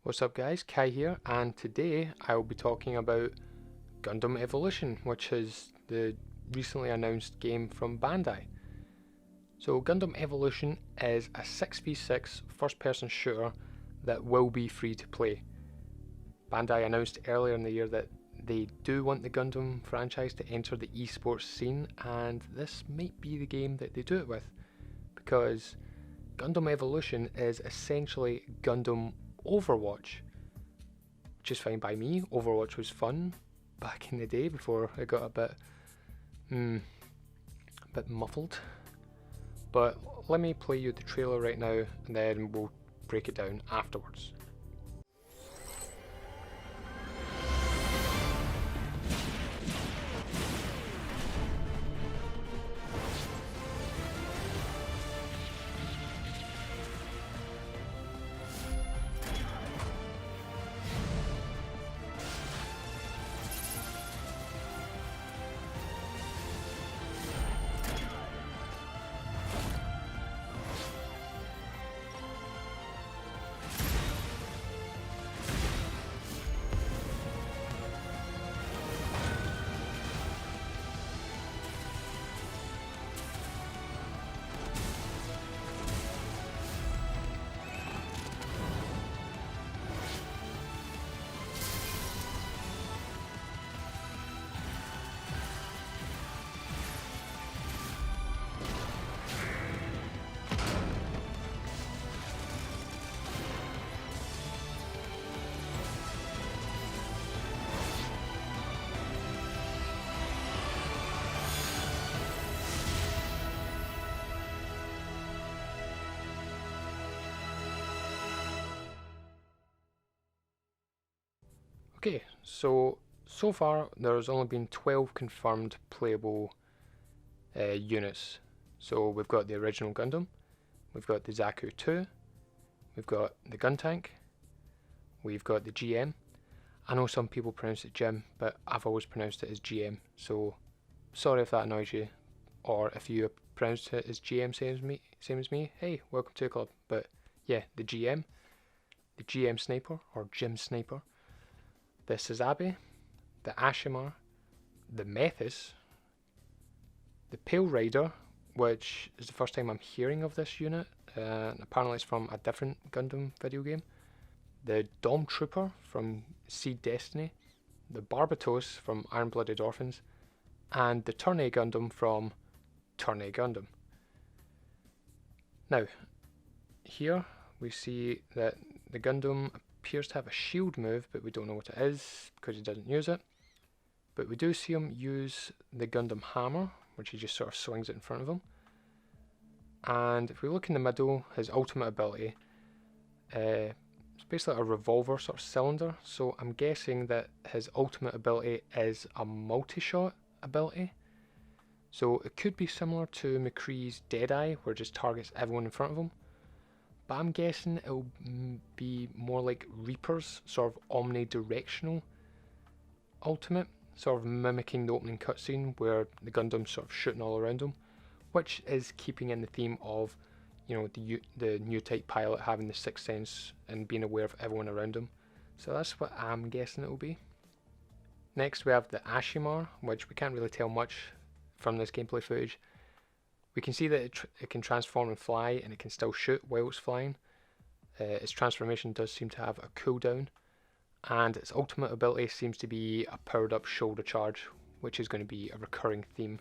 What's up guys, Kai here, and today I will be talking about Gundam Evolution, which is the recently announced game from Bandai. So Gundam Evolution is a 6v6 first-person shooter that will be free to play. Bandai announced earlier in the year that they do want the Gundam franchise to enter the esports scene, and this might be the game that they do it with, because Gundam Evolution is essentially Gundam Overwatch, which is fine by me. Overwatch was fun back in the day before it got a bit muffled. But let me play you the trailer right now and then we'll break it down afterwards. Okay, so far there's only been 12 confirmed playable units. So we've got the original Gundam, we've got the Zaku 2, we've got the Guntank, we've got the GM. I know some people pronounce it Jim, but I've always pronounced it as GM, so sorry if that annoys you, or if you pronounced it as GM same as me, hey, welcome to the club. But yeah, the GM Sniper, or Jim Sniper, the Sazabi, the Ashimar, the Methis, the Pale Rider, which is the first time I'm hearing of this unit, apparently it's from a different Gundam video game, the Dom Trooper from Seed Destiny, the Barbatos from Iron Blooded Orphans, and the Turn A Gundam from Turn A Gundam. Now, here we see that the Gundam appears to have a shield move, but we don't know what it is because he doesn't use it. But we do see him use the Gundam hammer, which he just sort of swings it in front of him. And if we look in the middle, his ultimate ability, it's basically a revolver sort of cylinder. So I'm guessing that his ultimate ability is a multi-shot ability. So it could be similar to McCree's Deadeye, where it just targets everyone in front of him. But I'm guessing it'll be more like Reaper's sort of omnidirectional ultimate, sort of mimicking the opening cutscene where the Gundam's sort of shooting all around him, which is keeping in the theme of, you know, the new type pilot having the sixth sense and being aware of everyone around him. So that's what I'm guessing it'll be. Next we have the Ashimar, which we can't really tell much from this gameplay footage. We can see that it can transform and fly, and it can still shoot while it's flying. Its transformation does seem to have a cooldown, and its ultimate ability seems to be a powered up shoulder charge, which is going to be a recurring theme.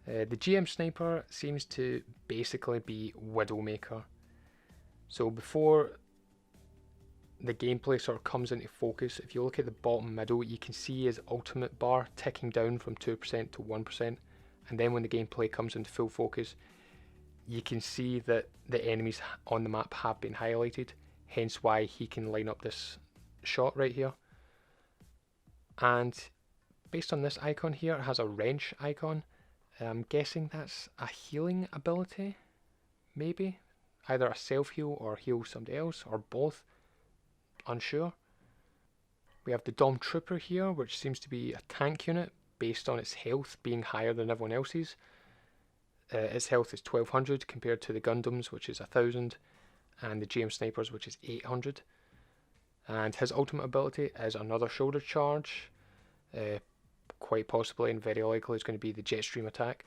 The GM Sniper seems to basically be Widowmaker. So before the gameplay sort of comes into focus, if you look at the bottom middle, you can see his ultimate bar ticking down from 2% to 1%. And then when the gameplay comes into full focus, you can see that the enemies on the map have been highlighted, hence why he can line up this shot right here. And based on this icon here, it has a wrench icon. I'm guessing that's a healing ability, maybe? Either a self-heal or heal somebody else, or both. Unsure. We have the Dom Trooper here, which seems to be a tank unit based on its health being higher than everyone else's. Its health is 1200 compared to the Gundam's, which is 1000, and the GM snipers, which is 800. And his ultimate ability is another shoulder charge, quite possibly and very likely is going to be the Jetstream attack,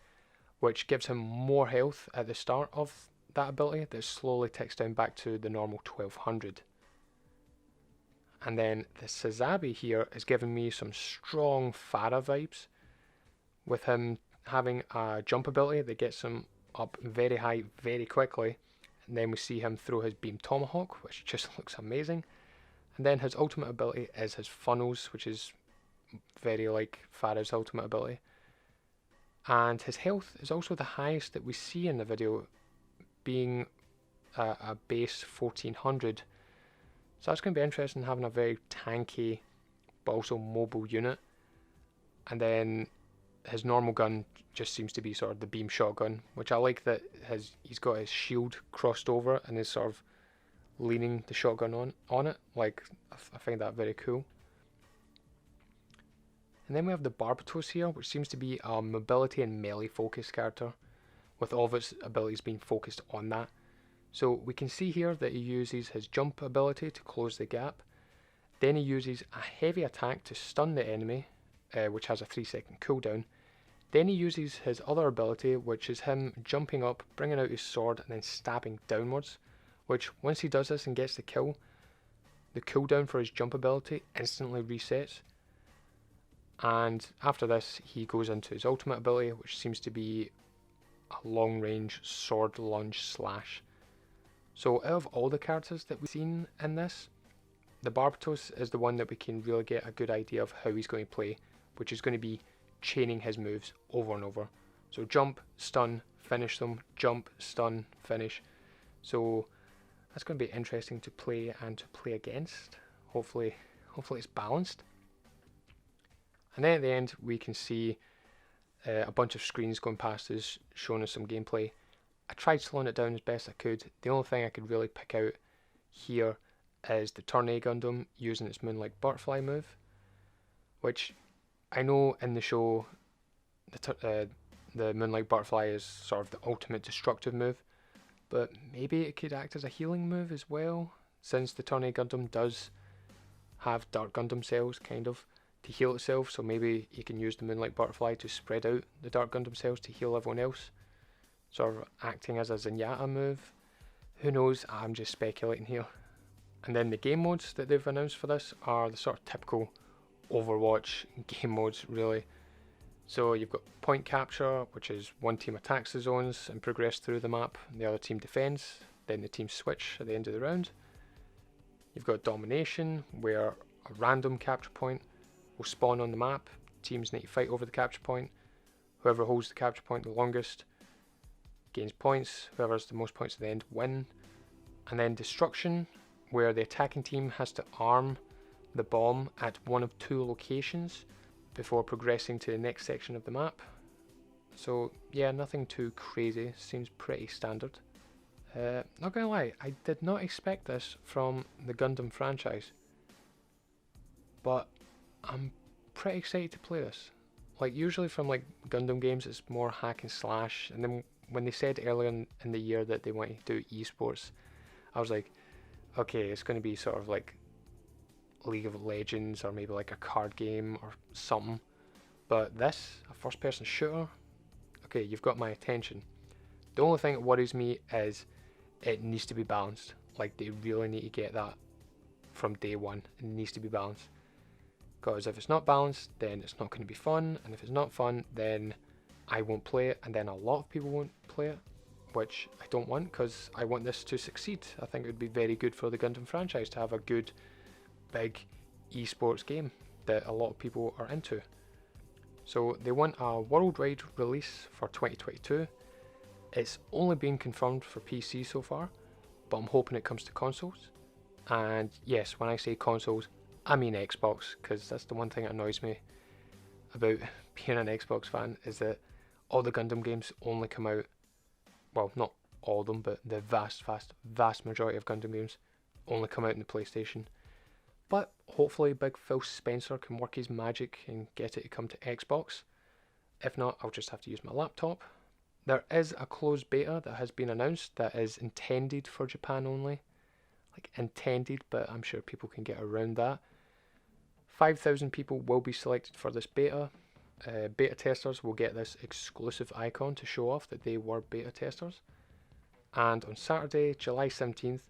which gives him more health at the start of that ability that slowly ticks down back to the normal 1200. And then the Sazabi here is giving me some strong Farah vibes, with him having a jump ability that gets him up very high very quickly, and then we see him throw his Beam Tomahawk, which just looks amazing. And then his ultimate ability is his funnels, which is very like Farah's ultimate ability. And his health is also the highest that we see in the video, being a base 1400. So that's going to be interesting, having a very tanky but also mobile unit. And then his normal gun just seems to be sort of the beam shotgun, which I like that he's got his shield crossed over and is sort of leaning the shotgun on it. Like, I find that very cool. And then we have the Barbatos here, which seems to be a mobility and melee focused character, with all of its abilities being focused on that. So we can see here that he uses his jump ability to close the gap. Then he uses a heavy attack to stun the enemy, which has a 3-second cooldown. Then he uses his other ability, which is him jumping up, bringing out his sword, and then stabbing downwards, which once he does this and gets the kill, the cooldown for his jump ability instantly resets. And after this, he goes into his ultimate ability, which seems to be a long range sword lunge slash. So out of all the characters that we've seen in this, the Barbatos is the one that we can really get a good idea of how he's going to play, which is going to be chaining his moves over and over. So jump, stun, finish them, jump, stun, finish. So that's going to be interesting to play and to play against. Hopefully it's balanced. And then at the end we can see a bunch of screens going past us showing us some gameplay. I tried slowing it down as best I could. The only thing I could really pick out here is the Tornado Gundam using its Moonlight Butterfly move, which I know in the show the Moonlight Butterfly is sort of the ultimate destructive move, but maybe it could act as a healing move as well, since the Tornado Gundam does have Dark Gundam cells kind of to heal itself, so maybe you can use the Moonlight Butterfly to spread out the Dark Gundam cells to heal everyone else, sort of acting as a Zenyatta move. Who knows, I'm just speculating here. And then the game modes that they've announced for this are the sort of typical Overwatch game modes really. So you've got point capture, which is one team attacks the zones and progress through the map, and the other team defends, then the team switch at the end of the round. You've got domination, where a random capture point will spawn on the map, teams need to fight over the capture point, whoever holds the capture point the longest gains points, whoever has the most points at the end win. And then destruction, where the attacking team has to arm the bomb at one of two locations before progressing to the next section of the map. So yeah, nothing too crazy, seems pretty standard. Not gonna lie, I did not expect this from the Gundam franchise, but I'm pretty excited to play this. Like, usually from like Gundam games it's more hack and slash, and then when they said earlier in the year that they wanted to do esports, I was like, okay, it's going to be sort of like League of Legends or maybe like a card game or something. But this, a first person shooter, okay, you've got my attention. The only thing that worries me is it needs to be balanced. Like, they really need to get that from day one. It needs to be balanced. Because if it's not balanced, then it's not going to be fun. And if it's not fun, then I won't play it. And then a lot of people won't play it, which I don't want, because I want this to succeed. I think it would be very good for the Gundam franchise to have a good, big esports game that a lot of people are into. So they want a worldwide release for 2022. It's only been confirmed for PC so far, but I'm hoping it comes to consoles. And yes, when I say consoles, I mean Xbox, because that's the one thing that annoys me about being an Xbox fan, is that all the Gundam games only come out, well, not all of them, but the vast majority of Gundam games only come out in the PlayStation. But hopefully Big Phil Spencer can work his magic and get it to come to Xbox. If not, I'll just have to use my laptop. There is a closed beta that has been announced that is intended for Japan only. Like intended, but I'm sure people can get around that. 5,000 people will be selected for this beta. Beta testers will get this exclusive icon to show off that they were beta testers. And on Saturday, July 17th,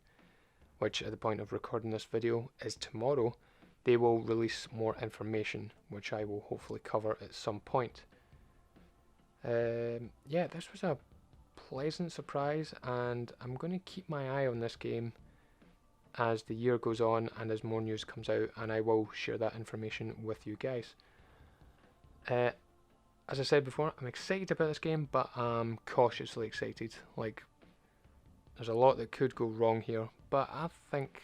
which at the point of recording this video is tomorrow, they will release more information, which I will hopefully cover at some point. Yeah, this was a pleasant surprise, and I'm going to keep my eye on this game as the year goes on and as more news comes out, and I will share that information with you guys. As I said before, I'm excited about this game, but I'm cautiously excited. Like, there's a lot that could go wrong here, but I think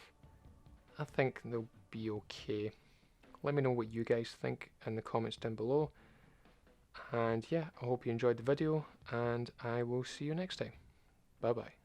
they'll be okay. Let me know what you guys think in the comments down below. And yeah, I hope you enjoyed the video, and I will see you next time. Bye bye.